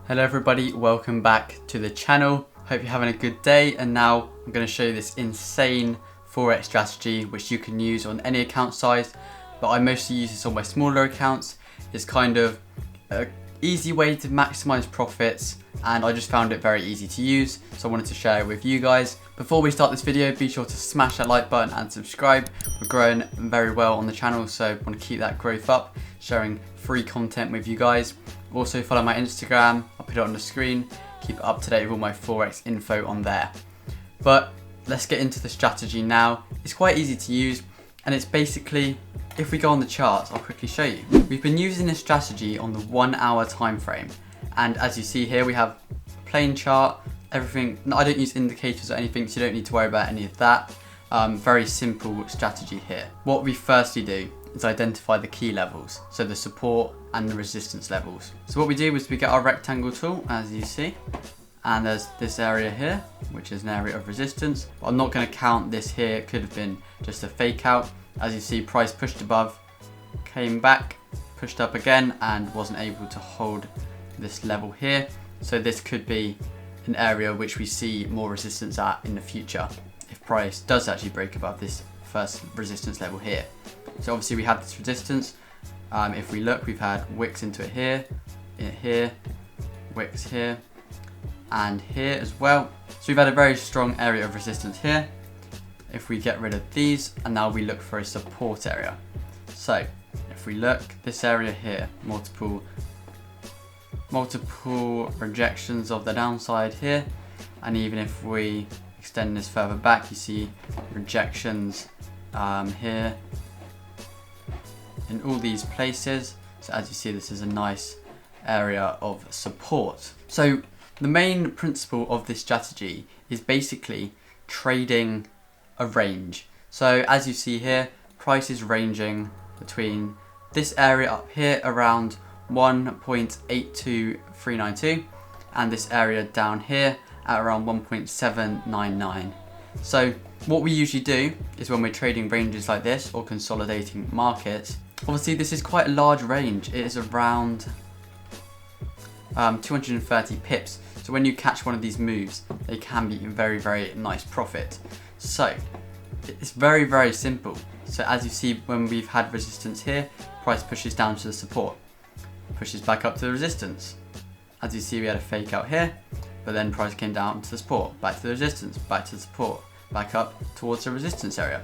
Hello everybody, welcome back to the channel. Hope you're having a good day, and now I'm going to show you this insane Forex strategy which you can use on any account size, but I mostly use this on my smaller accounts. It's kind of an easy way to maximize profits, and I just found it very easy to use, so I wanted to share it with you guys. Before we start this video, be sure to smash that like button and subscribe. We're growing very well on the channel, so I want to keep that growth up, sharing free content with you guys. Also follow my Instagram, I'll put it on the screen, keep up to date with all my Forex info on there. But let's get into the strategy now. It's quite easy to use, and it's basically, if we go on the charts, I'll quickly show you. We've been using this strategy on the 1 hour time frame, and as you see here we have a plain chart, everything. I don't use indicators or anything, so you don't need to worry about any of that. Very simple strategy here. What we firstly do is identify the key levels, so the support and the resistance levels. So what we do is we get our rectangle tool, as you see, and there's this area here which is an area of resistance, but I'm not going to count this here. It could have been just a fake out. As you see, price pushed above, came back, pushed up again, and wasn't able to hold this level here, so this could be an area which we see more resistance at in the future if price does actually break above this first resistance level here. So obviously we have this resistance. If we look, we've had wicks into it here, wicks here, and here as well. So we've had a very strong area of resistance here. If we get rid of these, and now we look for a support area. So if we look, this area here, multiple rejections of the downside here, and even if we extend this further back, you see rejections here in all these places. So as you see, this is a nice area of support. So the main principle of this strategy is basically trading a range. So as you see here, price is ranging between this area up here around 1.82392 and this area down here at around 1.799. So what we usually do is when we're trading ranges like this or consolidating markets, obviously this is quite a large range. It is around 230 pips. So when you catch one of these moves, they can be a very, very nice profit. So it's very, very simple. So as you see, when we've had resistance here, price pushes down to the support, pushes back up to the resistance. As you see, we had a fake out here, but then price came down to the support, back to the resistance, back to the support, back up towards the resistance area.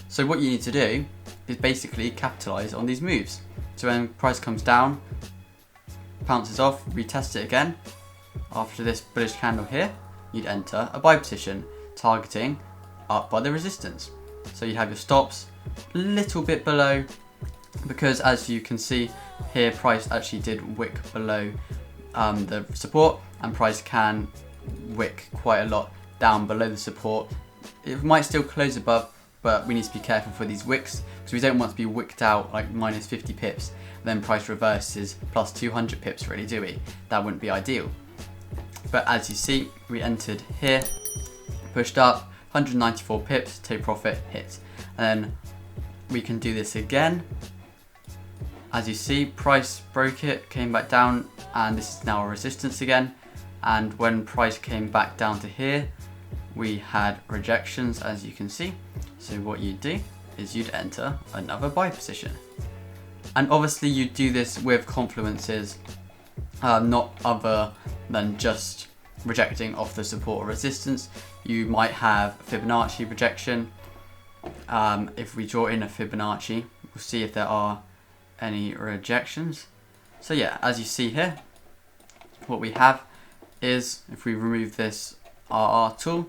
So what you need to do is basically capitalize on these moves. So when price comes down, bounces off, retest it again. After this bullish candle here, you'd enter a buy position, targeting up by the resistance. So you have your stops a little bit below, because as you can see here, price actually did wick below the support, and price can wick quite a lot down below the support. It might still close above, but we need to be careful for these wicks, because we don't want to be wicked out like minus 50 pips, then price reverses plus 200 pips, really, do we? That wouldn't be ideal. But as you see, we entered here, pushed up 194 pips, take profit, hit. And then we can do this again. As you see, price broke it, came back down, and this is now a resistance again. And when price came back down to here, we had rejections, as you can see. So what you'd do is you'd enter another buy position. And obviously you do this with confluences, not other than just rejecting off the support or resistance. You might have Fibonacci rejection. If we draw in a Fibonacci, we'll see if there are any rejections. So yeah, as you see here, what we have is, if we remove this RR tool,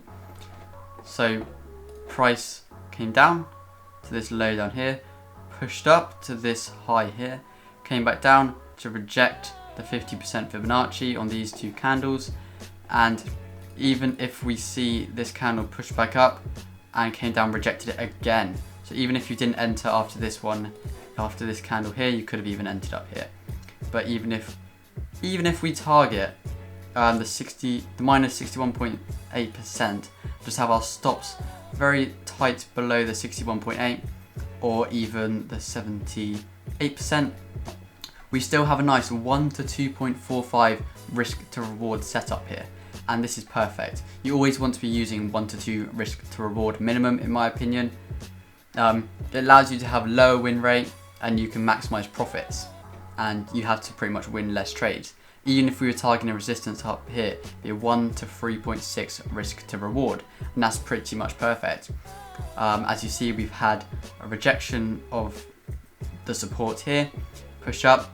so price came down to this low down here, pushed up to this high here, came back down to reject the 50% Fibonacci on these two candles, and even if we see this candle push back up and came down, rejected it again. So even if you didn't enter after this one, after this candle here, you could have even entered up here. But even if we target the minus 61.8%, just have our stops very tight below the 61.8 or even the 78%, we still have a nice 1 to 2.45 risk to reward setup here. And this is perfect. You always want to be using 1 to 2 risk to reward minimum, in my opinion. It allows you to have lower win rate and you can maximize profits. And you have to pretty much win less trades. Even if we were targeting a resistance up here, it'd be a 1 to 3.6 risk to reward. And that's pretty much perfect. As you see, we've had a rejection of the support here, push up.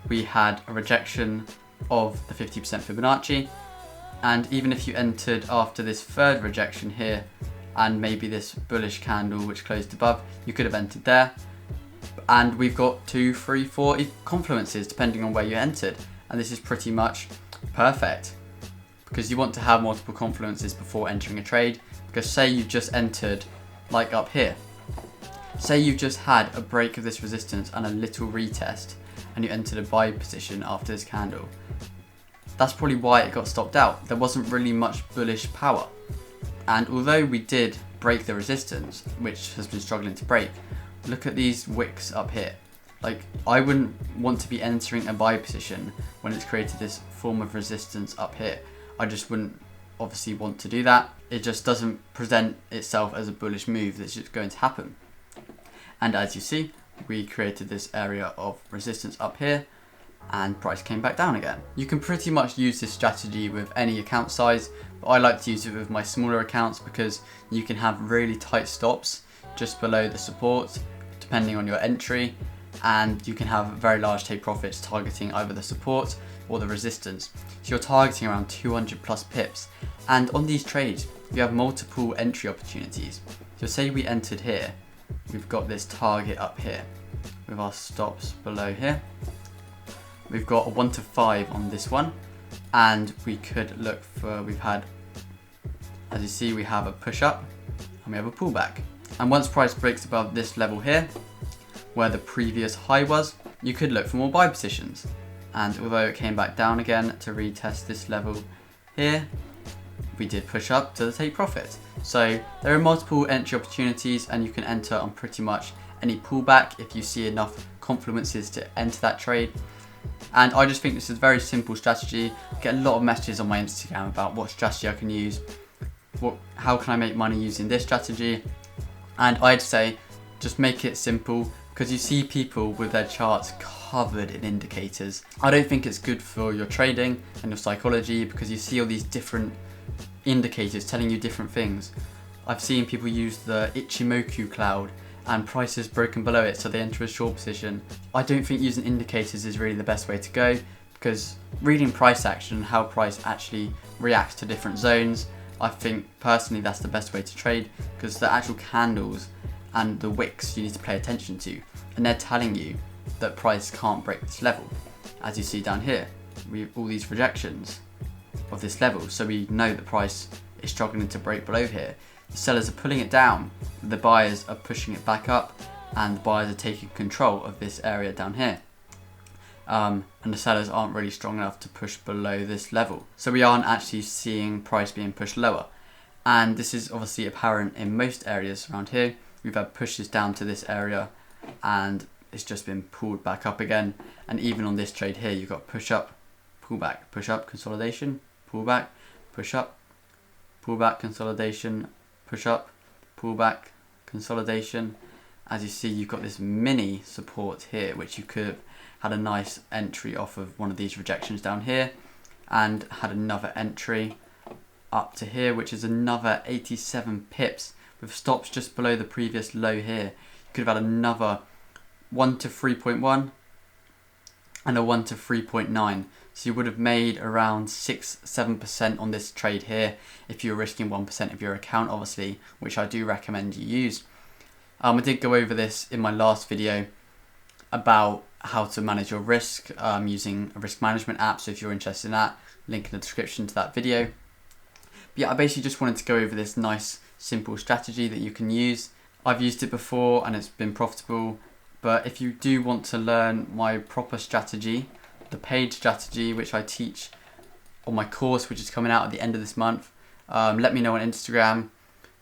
We had a rejection of the 50% Fibonacci. And even if you entered after this third rejection here, and maybe this bullish candle which closed above, you could have entered there. And we've got 2, 3, 4 confluences depending on where you entered. And this is pretty much perfect because you want to have multiple confluences before entering a trade. Because say you just entered like up here. Say you just had a break of this resistance and a little retest and you entered a buy position after this candle. That's probably why it got stopped out. There wasn't really much bullish power. And although we did break the resistance, which has been struggling to break, look at these wicks up here. Like, I wouldn't want to be entering a buy position when it's created this form of resistance up here. I just wouldn't obviously want to do that. It just doesn't present itself as a bullish move that's just going to happen. And as you see, we created this area of resistance up here and price came back down again. You can pretty much use this strategy with any account size, but I like to use it with my smaller accounts because you can have really tight stops just below the support depending on your entry, and you can have very large take profits targeting either the support or the resistance. So you're targeting around 200 plus pips, and on these trades you have multiple entry opportunities. So say we entered here, we've got this target up here with our stops below here. We've got a 1 to 5 on this one, and we could look for, we've had, as you see, we have a push up and we have a pullback. And once price breaks above this level here, where the previous high was, you could look for more buy positions. And although it came back down again to retest this level here, we did push up to the take profit. So there are multiple entry opportunities and you can enter on pretty much any pullback if you see enough confluences to enter that trade. And I just think this is a very simple strategy. I get a lot of messages on my Instagram about what strategy I can use, how can I make money using this strategy. And I'd say just make it simple, because you see people with their charts covered in indicators. I don't think it's good for your trading and your psychology because you see all these different indicators telling you different things. I've seen people use the Ichimoku cloud and prices broken below it so they enter a short position. I don't think using indicators is really the best way to go, because reading price action and how price actually reacts to different zones, I think personally that's the best way to trade, because the actual candles and the wicks you need to pay attention to, and they're telling you that price can't break this level. As you see down here, we have all these rejections of this level, so we know the price is struggling to break below here. The sellers are pulling it down, the buyers are pushing it back up, and the buyers are taking control of this area down here. And the sellers aren't really strong enough to push below this level. So we aren't actually seeing price being pushed lower. And this is obviously apparent in most areas around here. We've had pushes down to this area and it's just been pulled back up again. And even on this trade here, you've got push up, pull back, push up, consolidation, pull back, push up, pull back, consolidation, push up, pull back, consolidation. As you see, you've got this mini support here, which you could have had a nice entry off of one of these rejections down here and had another entry up to here, which is another 87 pips with stops just below the previous low here. You could have had another 1 to 3.1 and a 1 to 3.9. So you would have made around 6-7% on this trade here if you were risking 1% of your account, obviously, which I do recommend you use. I did go over this in my last video about how to manage your risk using a risk management app. So if you're interested in that, link in the description to that video. But yeah, I basically just wanted to go over this nice, simple strategy that you can use. I've used it before and it's been profitable. But if you do want to learn my proper strategy, the paid strategy, which I teach on my course, which is coming out at the end of this month, let me know on Instagram,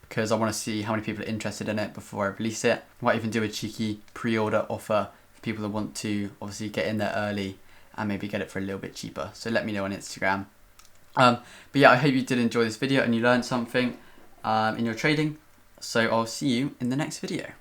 because I want to see how many people are interested in it before I release it. I might even do a cheeky pre-order offer for people that want to obviously get in there early and maybe get it for a little bit cheaper. So let me know on Instagram. But yeah, I hope you did enjoy this video and you learned something in your trading. So I'll see you in the next video.